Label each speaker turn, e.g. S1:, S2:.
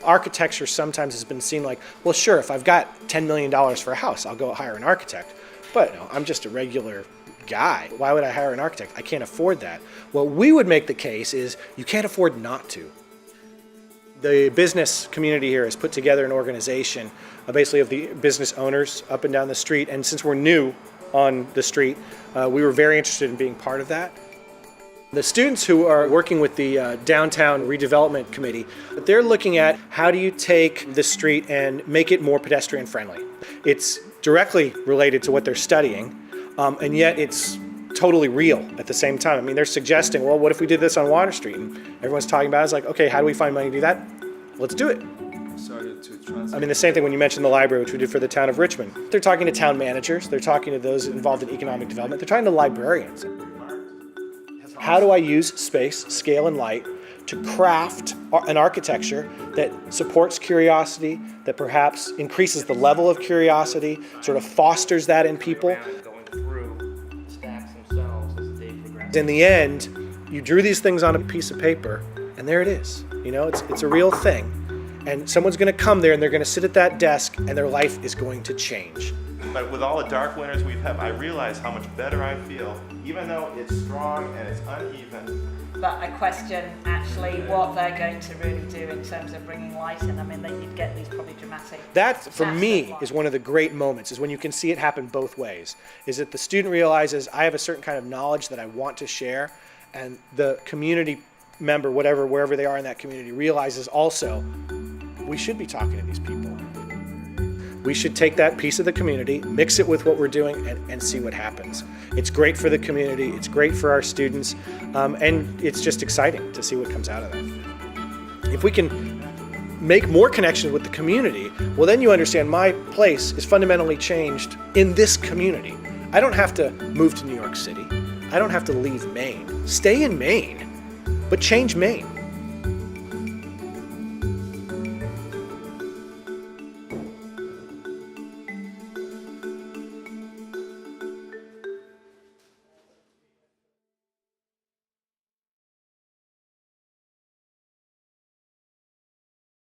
S1: architecture sometimes has been seen like, well, sure, if I've got $10 million for a house, I'll go hire an architect. But no, I'm just a regular guy. Why would I hire an architect? I can't afford that. What we would make the case is you can't afford not to. The business community here has put together an organization basically of the business owners up and down the street. And since we're new on the street, we were very interested in being part of that. The students who are working with the Downtown Redevelopment Committee, they're looking at how do you take the street and make it more pedestrian friendly. It's directly related to what they're studying, and yet it's totally real at the same time. I mean, they're suggesting, well, what if we did this on Water Street? And everyone's talking about it. It's like, okay, how do we find money to do that? Let's do it. I mean, the same thing when you mentioned the library, which we did for the town of Richmond. They're talking to town managers. They're talking to those involved in economic development. They're talking to librarians. How do I use space, scale, and light to craft an architecture that supports curiosity, that perhaps increases the level of curiosity, sort of fosters that in people? In the end, you drew these things on a piece of paper, and there it is. You know, it's a real thing. And someone's going to come there, and they're going to sit at that desk, and their life is going to change.
S2: But with all the dark winters we've had, I realize how much better I feel, even though it's strong and it's uneven.
S3: But I question actually what they're going to really do in terms of bringing light in. I mean, that you'd get these probably dramatic.
S1: That, for me, is one of the great moments, is when you can see it happen both ways. Is that the student realizes, I have a certain kind of knowledge that I want to share, and the community member, wherever they are in that community, realizes also, we should be talking to these people. We should take that piece of the community, mix it with what we're doing, and see what happens. It's great for the community, it's great for our students, and it's just exciting to see what comes out of that. If we can make more connections with the community, well, then you understand my place is fundamentally changed in this community. I don't have to move to New York City. I don't have to leave Maine. Stay in Maine, but change Maine.